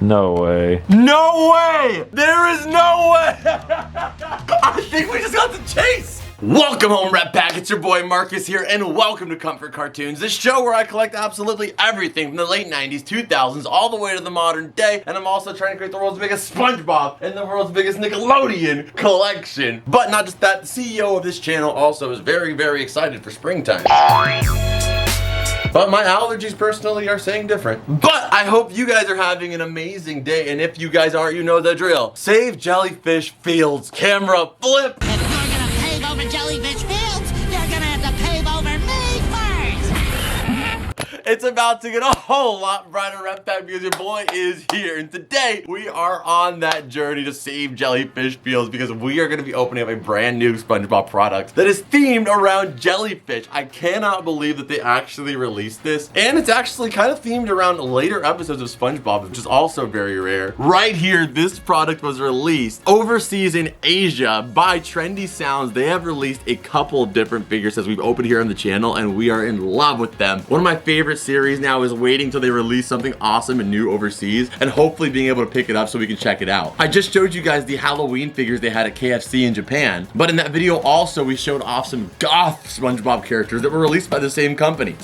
No way. No way! There is no way! I think we just got the chase! Welcome home, Red Pack. It's your boy Marcus here, and welcome to Comfort Cartoons, the show where I collect absolutely everything from the late 90s, 2000s, all the way to the modern day, and I'm also trying to create the world's biggest Spongebob and the world's biggest Nickelodeon collection. But not just that, the CEO of this channel also is very, very excited for springtime. But my allergies personally are saying different. But I hope you guys are having an amazing day, and if you guys are, you know the drill. Save Jellyfish Fields. Camera flip. If you're gonna pave over Jellyfish Fields, you're gonna have to pave over me first! It's about to get a whole lot brighter, Red Pack, because your boy is here. And today, we are on that journey to save Jellyfish Fields because we are going to be opening up a brand new SpongeBob product that is themed around jellyfish. I cannot believe that they actually released this. And it's actually kind of themed around later episodes of SpongeBob, which is also very rare. Right here, this product was released overseas in Asia by Trendy Sounds. They have released a couple of different figures as we've opened here on the channel, and we are in love with them. One of my favorite series now is waiting till they release something awesome and new overseas and hopefully being able to pick it up so we can check it out. I just showed you guys the Halloween figures they had at KFC in Japan, but in that video also we showed off some goth SpongeBob characters that were released by the same company.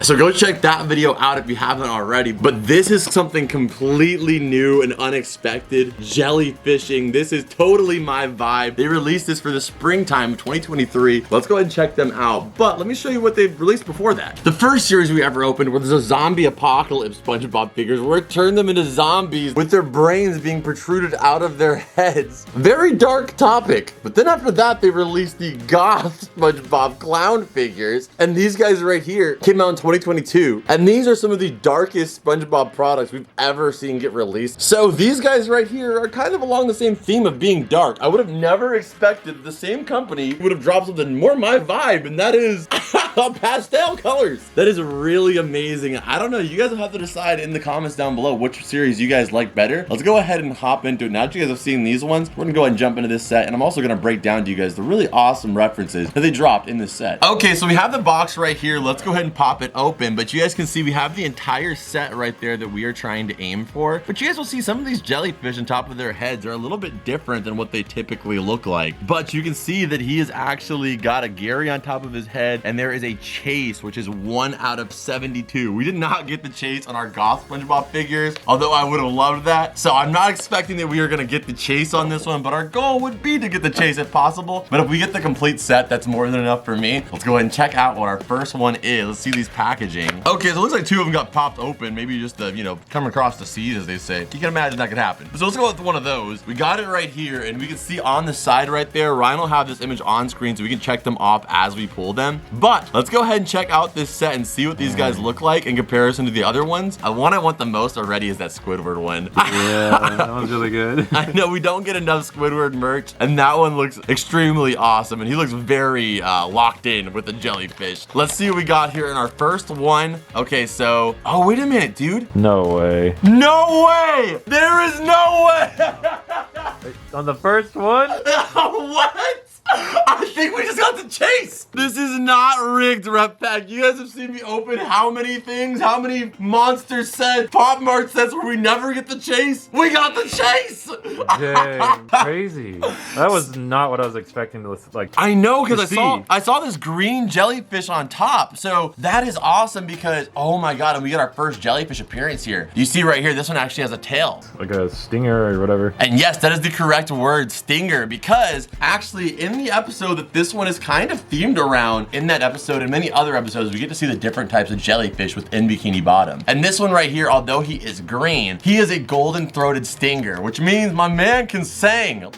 So go check that video out if you haven't already. But this is something completely new and unexpected. Jellyfishing. This is totally my vibe. They released this for the springtime of 2023. Let's go ahead and check them out. But let me show you what they've released before that. The first series we ever opened was a zombie apocalypse SpongeBob figures where it turned them into zombies with their brains being protruded out of their heads. Very dark topic. But then after that, they released the goth SpongeBob clown figures. And these guys right here came out in 2022, and these are some of the darkest SpongeBob products we've ever seen get released. So these guys right here are kind of along the same theme of being dark. I would have never expected the same company would have dropped something more my vibe, and that is pastel colors. That is really amazing. I don't know, you guys will have to decide in the comments down below which series you guys like better. Let's go ahead and hop into it. Now that you guys have seen these ones, we're gonna go ahead and jump into this set, and I'm also gonna break down to you guys the really awesome references that they dropped in this set. Okay, so we have the box right here. Let's go ahead and pop it open, but you guys can see we have the entire set right there that we are trying to aim for. But you guys will see some of these jellyfish on top of their heads are a little bit different than what they typically look like. But you can see that he has actually got a Gary on top of his head, and there is a chase, which is 1 out of 72. We did not get the chase on our goth SpongeBob figures, although I would have loved that. So I'm not expecting that we are gonna get the chase on this one, but our goal would be to get the chase if possible. But if we get the complete set, that's more than enough for me. Let's go ahead and check out what our first one is. Let's see these packaging. Okay, so it looks like 2 of them got popped open. Maybe just the, you know, come across the seas, as they say. You can imagine that could happen. So let's go with one of those. We got it right here, and we can see on the side right there, Ryan will have this image on screen so we can check them off as we pull them. But let's go ahead and check out this set and see what these guys look like in comparison to the other ones. The one I want the most already is that Squidward one. Yeah, that one's really good. I know we don't get enough Squidward merch, and that one looks extremely awesome, and he looks very locked in with the jellyfish. Let's see what we got here in our first one. Okay, so, oh, wait a minute, dude. No way. No way! There is no way! On the first one? What? I think we just got the chase. This is not rigged, Red Pack. You guys have seen me open how many things, how many monster sets, Pop Mart sets where we never get the chase? We got the chase! Dang, crazy. That was not what I was expecting to like. I know, because I saw this green jellyfish on top. So that is awesome because, oh my God, and we get our first jellyfish appearance here. You see right here, this one actually has a tail. Like a stinger or whatever. And yes, that is the correct word, stinger, because actually in the episode that this one is kind of themed around, in that episode and many other episodes, we get to see the different types of jellyfish within Bikini Bottom. And this one right here, although he is green, he is a golden-throated stinger, which means my man can sing.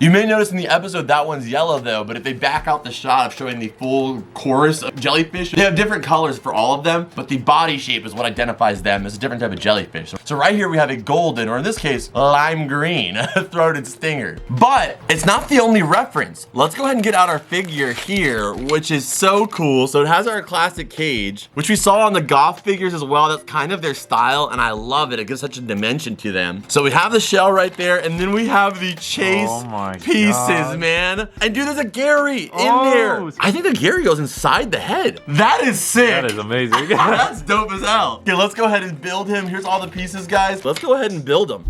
You may notice in the episode that one's yellow though, but if they back out the shot of showing the full chorus of jellyfish, they have different colors for all of them, but the body shape is what identifies them as a different type of jellyfish. So right here we have a golden, or in this case, lime green throated stinger. But it's not the only reference. Let's go ahead and get out our figure here, which is so cool. So it has our classic cage, which we saw on the goth figures as well. That's kind of their style, and I love it. It gives such a dimension to them. So we have the shell right there, and then we have the chase my pieces, God. man. And dude, there's a Gary in Oh, there. I think the Gary goes inside the head. That is sick. That is amazing. That's dope as hell. Okay, let's go ahead and build him. Here's all the pieces, guys. Let's go ahead and build him.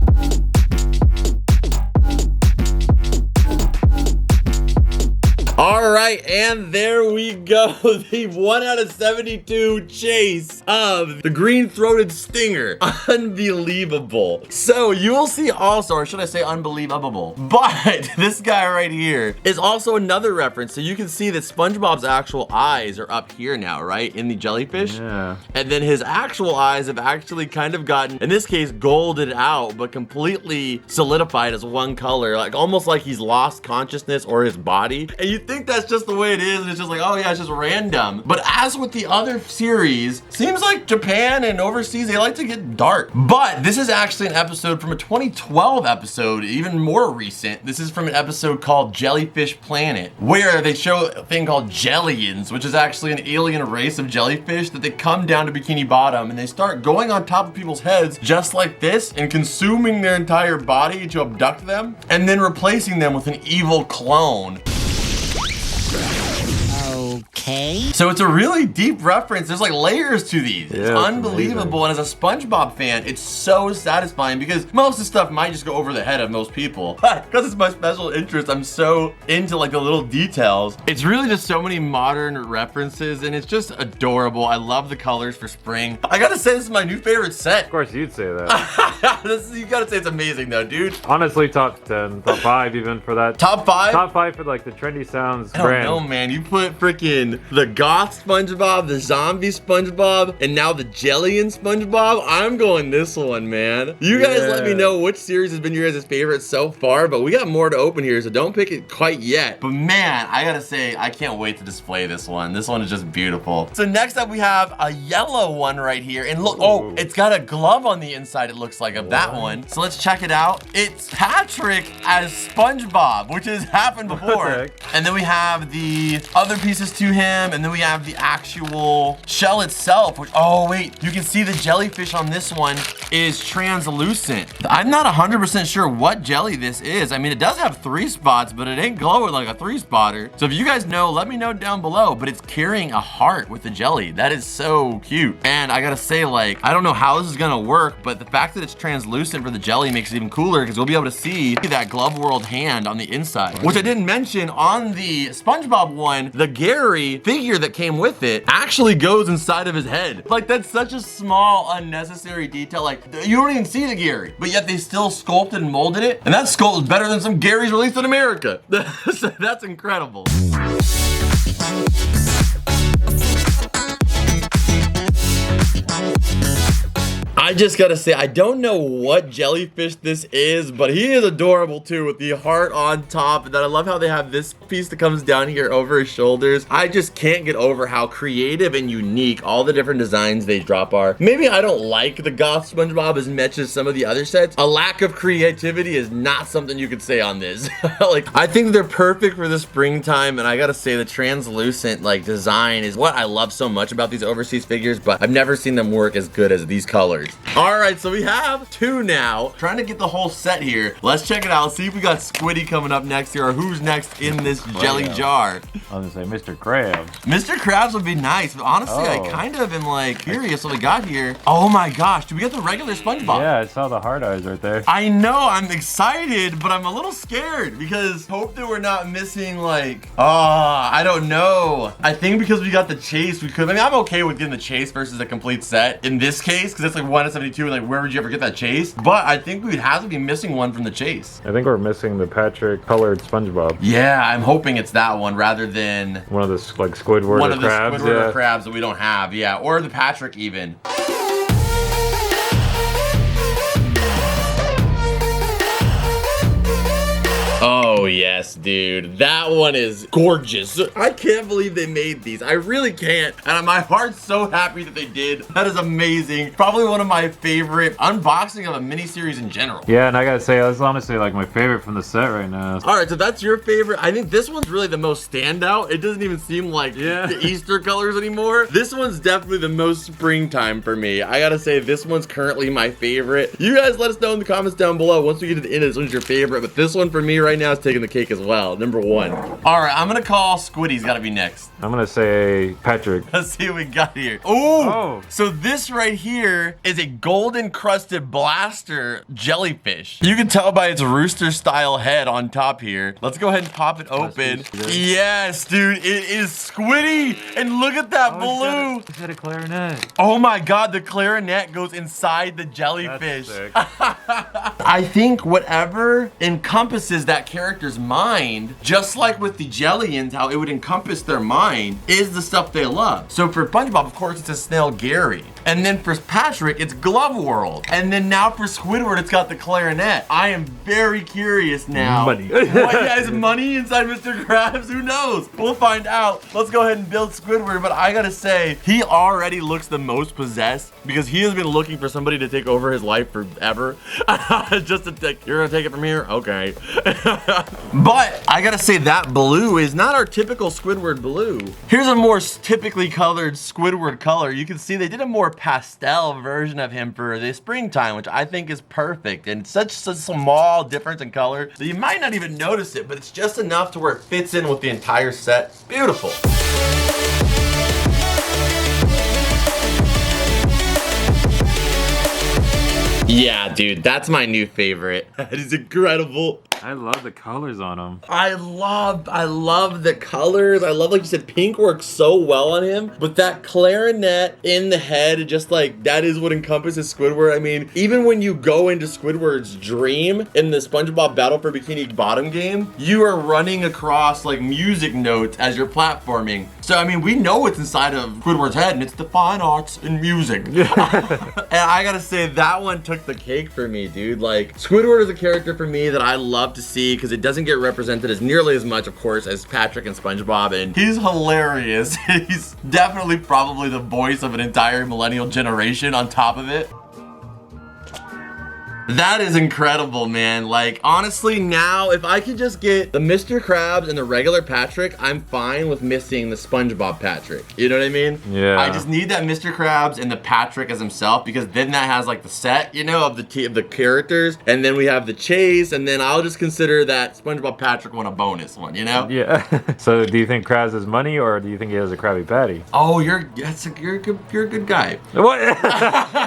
All right, and there we go. The 1 out of 72 chase of the green-throated stinger. Unbelievable. So you will see also, or should I say unbelievable, but this guy right here is also another reference. So you can see that SpongeBob's actual eyes are up here now, right? In the jellyfish. Yeah. And then his actual eyes have actually kind of gotten, in this case, golded out, but completely solidified as one color, like almost like he's lost consciousness or his body. And you think that's just the way it is, and it's just like, oh yeah, it's just random. But as with the other series, seems like Japan and overseas, they like to get dark. But this is actually an episode from a 2012 episode, even more recent. This is from an episode called Jellyfish Planet, where they show a thing called Jellians, which is actually an alien race of jellyfish that they come down to Bikini Bottom and they start going on top of people's heads just like this and consuming their entire body to abduct them and then replacing them with an evil clone. Okay. So it's a really deep reference. There's like layers to these. It's Yeah, it's unbelievable. And as a SpongeBob fan, it's so satisfying because most of the stuff might just go over the head of most people. But because it's my special interest, I'm so into like the little details. It's really just so many modern references and it's just adorable. I love the colors for spring. I gotta say, this is my new favorite set. Of course you'd say that. You gotta say it's amazing though, dude. Honestly, top 10, top 5 even for that. Top 5? Top 5 for like the trendy sounds I don't brand. know, man. You put freaking the goth SpongeBob, the zombie SpongeBob, and now the Jelly-in SpongeBob. I'm going this one, man. You guys let me know which series has been your guys' favorite so far, but we got more to open here, so don't pick it quite yet. But man, I gotta say, I can't wait to display this one. This one is just beautiful. So next up, we have a yellow one right here. And look, oh, it's got a glove on the inside, it looks like, of that one. So let's check it out. It's Patrick as SpongeBob, which has happened before. And then we have the other pieces to him, and then we have the actual shell itself, which, oh wait, you can see the jellyfish on this one is translucent. I'm not 100% sure what jelly this is. I mean, it does have 3 spots, but it ain't glowing like a 3-spotter. So if you guys know, let me know down below, but it's carrying a heart with the jelly. That is so cute. And I gotta say, like, I don't know how this is gonna work, but the fact that it's translucent for the jelly makes it even cooler because we'll be able to see that Glove World hand on the inside, which I didn't mention on the SpongeBob one. The Gary figure that came with it actually goes inside of his head. Like, that's such a small, unnecessary detail. Like, you don't even see the Gary, but yet they still sculpted and molded it. And that sculpt is better than some Garys released in America. So that's incredible. I just gotta say, I don't know what jellyfish this is, but he is adorable too with the heart on top. And then I love how they have this piece that comes down here over his shoulders. I just can't get over how creative and unique all the different designs they drop are. Maybe I don't like the goth SpongeBob as much as some of the other sets. A lack of creativity is not something you could say on this. Like, I think they're perfect for the springtime, and I gotta say the translucent like design is what I love so much about these overseas figures, but I've never seen them work as good as these colors. All right, so we have 2 now. Trying to get the whole set here. Let's check it out. See if we got Squiddy coming up next here, or who's next in this jelly jar. I was gonna say Mr. Krabs. Mr. Krabs would be nice, but honestly, I kind of am like curious what we got here. Oh my gosh, do we get the regular SpongeBob? Yeah, I saw the hard eyes right there. I know, I'm excited, but I'm a little scared because hope that we're not missing like, I don't know. I think because we got the chase, we could, I mean, I'm okay with getting the chase versus a complete set in this case, because it's like 1 out of 72, and like, where would you ever get that chase? But I think we'd have to be missing one from the chase. I think we're missing the Patrick colored SpongeBob. Yeah, I'm hoping it's that one rather than one of the like Squidward one or of the crabs. Squidward or crabs that we don't have. Yeah, or the Patrick even. Oh yes, dude. That one is gorgeous. I can't believe they made these. I really can't. And my heart's so happy that they did. That is amazing. Probably one of my favorite unboxing of a miniseries in general. Yeah, and I gotta say, that's honestly like my favorite from the set right now. All right, so that's your favorite. I think this one's really the most standout. It doesn't even seem like the Easter colors anymore. This one's definitely the most springtime for me. I gotta say, this one's currently my favorite. You guys let us know in the comments down below. Once we get to the end, this one's your favorite. But this one for me right now is taking taking the cake as well. Number 1. All right, I'm gonna call Squiddy's gotta be next. I'm gonna say Patrick. Let's see what we got here. Ooh, Oh. So this right here is a golden crusted blaster jellyfish. You can tell by its rooster style head on top here. Let's go ahead and pop it open. Yes, dude, it is Squiddy. And look at that blue. He's got a clarinet. Oh my God, the clarinet goes inside the jellyfish. That's sick. I think whatever encompasses that character's mind, just like with the Jellians, how it would encompass their mind, is the stuff they love. So for SpongeBob, of course, it's a snail Gary. And then for Patrick, it's Glove World. And then now for Squidward, it's got the clarinet. I am very curious now. Money. What, yeah, is money inside Mr. Krabs? Who knows? We'll find out. Let's go ahead and build Squidward. But I gotta say, he already looks the most possessed because he has been looking for somebody to take over his life forever. Just to take, you're gonna take it from here? Okay. But I gotta say that blue is not our typical Squidward blue. Here's a more typically colored Squidward color. You can see they did a more pastel version of him for the springtime, which I think is perfect. And it's such a small difference in color that you might not even notice it, but it's just enough to where it fits in with the entire set. Beautiful. Yeah, dude, that's my new favorite. That is incredible. I love the colors on him. I love the colors. I love, like you said, pink works so well on him. But that clarinet in the head, just like, that is what encompasses Squidward. I mean, even when you go into Squidward's dream in the SpongeBob Battle for Bikini Bottom game, you are running across like music notes as you're platforming. So, I mean, we know what's inside of Squidward's head, and it's the fine arts and music. And I gotta say, that one took the cake for me, dude. Like, Squidward is a character for me that I love to see because it doesn't get represented as nearly as much, of course, as Patrick and SpongeBob, and he's hilarious. He's definitely probably the voice of an entire millennial generation on top of it. That is incredible, man. Like, honestly, now, if I could just get the Mr. Krabs and the regular Patrick, I'm fine with missing the SpongeBob Patrick. You know what I mean? Yeah. I just need that Mr. Krabs and the Patrick as himself, because then that has, like, the set, you know, of the characters, and then we have the chase, and then I'll just consider that SpongeBob Patrick one a bonus one, you know? Yeah. So do you think Krabs is money, or do you think he has a Krabby Patty? Oh, you're a good guy. What?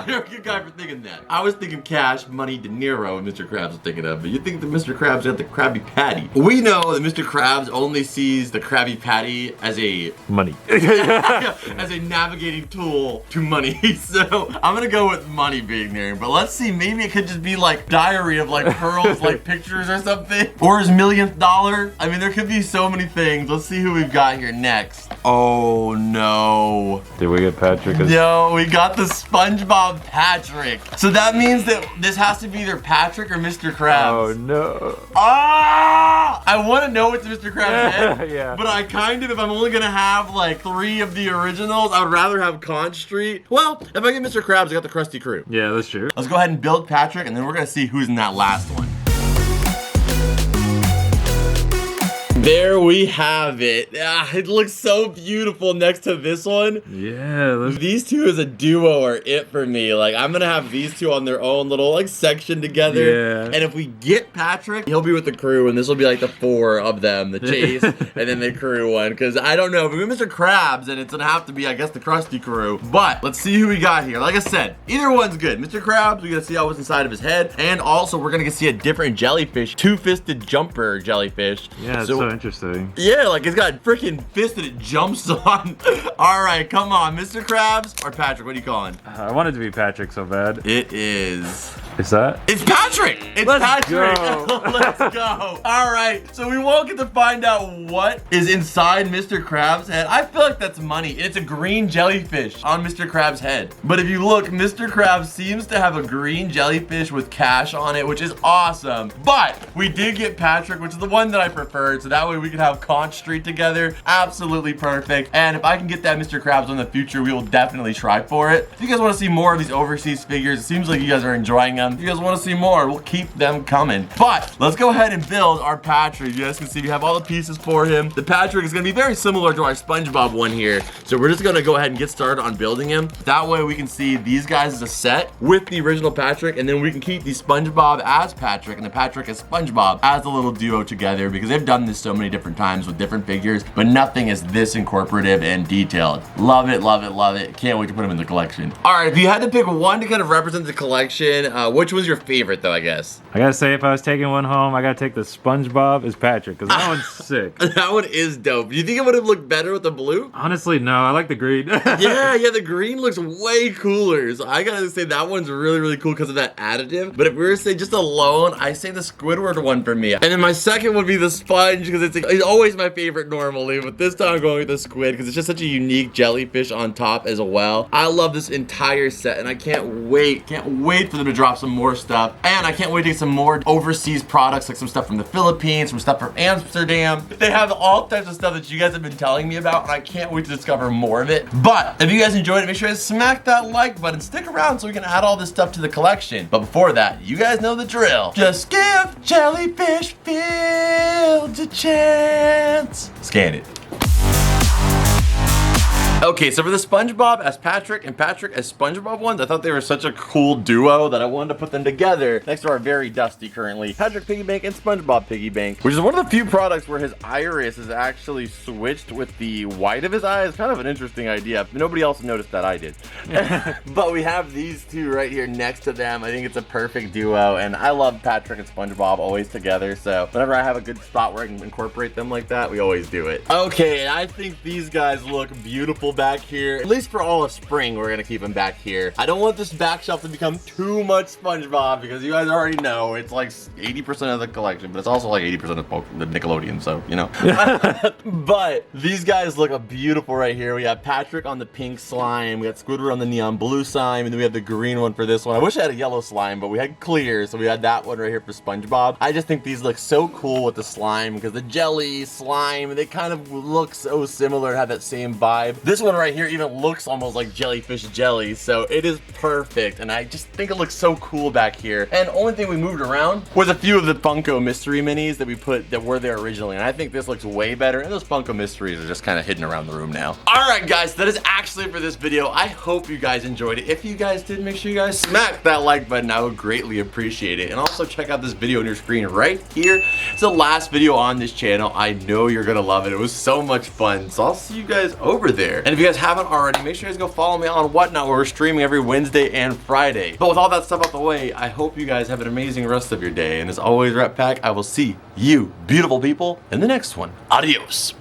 You're a good guy for thinking that. I was thinking cash, money, De Niro, and Mr. Krabs was thinking of, but you think that Mr. Krabs got the Krabby Patty. We know that Mr. Krabs only sees the Krabby Patty as a Money. as a navigating tool to money. So I'm gonna go with money being there. But let's see, maybe it could just be like diary of like Pearl's like pictures or something, or his millionth dollar. I mean, there could be so many things. Let's see who we've got here next. Oh no. Did we get Patrick? No, we got the SpongeBob Patrick. So that means that this has to be either Patrick or Mr. Krabs. Oh no. Ah! I want to know what's Mr. Krabs' head, Yeah. but I kind of, if I'm only gonna have like 3 of the originals, I would rather have Conch Street. Well, if I get Mr. Krabs, I got the Krusty Crew. Yeah, that's true. Let's go ahead and build Patrick, and then we're gonna see who's in that last one. There we have it. Ah, it looks so beautiful next to this one. Yeah. These two as a duo are it for me. Like, I'm gonna have these two on their own little like section together. Yeah. And if we get Patrick, he'll be with the crew, and this will be like the 4 of them, the chase, and then the crew one. Because I don't know, if we get Mr. Krabs, then it's gonna have to be, I guess, the Krusty Crew. But let's see who we got here. Like I said, either one's good. Mr. Krabs, we gotta see what's inside of his head, and also we're gonna see a different jellyfish, 2-fisted jumper jellyfish. Yeah, it's so interesting. Yeah, like it's got a freaking fist that it jumps on. All right, come on, Mr. Krabs or Patrick, what are you calling? I wanted to be Patrick so bad. It is. Is that? It's Patrick! It's Let's Patrick! go. Let's go! Alright, so we won't get to find out what is inside Mr. Krabs' head. I feel like that's money. It's a green jellyfish on Mr. Krabs' head. But if you look, Mr. Krabs seems to have a green jellyfish with cash on it, which is awesome. But we did get Patrick, which is the one that I preferred, so That way we can have Conch Street together. Absolutely perfect. And if I can get that Mr. Krabs in the future, we will definitely try for it. If you guys want to see more of these overseas figures, it seems like you guys are enjoying them. If you guys want to see more, we'll keep them coming. But let's go ahead and build our Patrick. You guys can see we have all the pieces for him. The Patrick is going to be very similar to our SpongeBob one here. So we're just going to go ahead and get started on building him. That way we can see these guys as a set with the original Patrick, and then we can keep the SpongeBob as Patrick and the Patrick as SpongeBob as a little duo together, because they've done this so many different times with different figures, but nothing is this incorporative and detailed. Love it, love it, love it. Can't wait to put them in the collection. All right, if you had to pick one to kind of represent the collection, which was your favorite though, I guess? I gotta say, if I was taking one home, I gotta take the SpongeBob as Patrick, because that one's sick. That one is dope. Do you think it would have looked better with the blue? Honestly, no. I like the green. yeah, the green looks way cooler. So I gotta say that one's really, really cool because of that additive. But if we were to say just alone, I say the Squidward one for me. And then my second would be the sponge, because it's always my favorite normally. But this time I'm going with the squid because it's just such a unique jellyfish on top as well. I love this entire set, and I can't wait for them to drop some more stuff. And I can't wait to get some more overseas products, like some stuff from the Philippines, some stuff from Amsterdam. They have all types of stuff that you guys have been telling me about, and I can't wait to discover more of it. But if you guys enjoyed it, make sure to smack that like button. Stick around so we can add all this stuff to the collection. But before that, you guys know the drill. Just give Jellyfish Fields a chance. Scan it. Okay, so for the SpongeBob as Patrick and Patrick as SpongeBob ones, I thought they were such a cool duo that I wanted to put them together next to our very dusty currently Patrick Piggy Bank and SpongeBob Piggy Bank, which is one of the few products where his iris is actually switched with the white of his eyes. Kind of an interesting idea. Nobody else noticed that, I did. But we have these two right here next to them. I think it's a perfect duo, and I love Patrick and SpongeBob always together, so whenever I have a good spot where I can incorporate them like that, we always do it. Okay, I think these guys look beautiful back here. At least for all of spring, we're gonna keep them back here. I don't want this back shelf to become too much SpongeBob, because you guys already know it's like 80% of the collection, but it's also like 80% of the Nickelodeon, so you know. But these guys look beautiful right here. We have Patrick on the pink slime, we got Squidward on the neon blue slime, and then we have the green one for this one. I wish I had a yellow slime, but we had clear, so we had that one right here for SpongeBob. I just think these look so cool with the slime, because the jelly, slime, they kind of look so similar, have that same vibe. This one right here even looks almost like jellyfish jelly, so it is perfect, and I just think it looks so cool back here. And only thing we moved around was a few of the Funko mystery minis that we put that were there originally, and I think this looks way better, and those Funko mysteries are just kind of hidden around the room now. Alright guys, that is actually it for this video. I hope you guys enjoyed it. If you guys did, make sure you guys smack that like button. I would greatly appreciate it. And also check out this video on your screen right here. It's the last video on this channel. I know you're gonna love it. It was so much fun, so I'll see you guys over there. And if you guys haven't already, make sure you guys go follow me on Whatnot, where we're streaming every Wednesday and Friday. But with all that stuff out the way, I hope you guys have an amazing rest of your day. And as always, Rat Pack, I will see you beautiful people in the next one. Adios.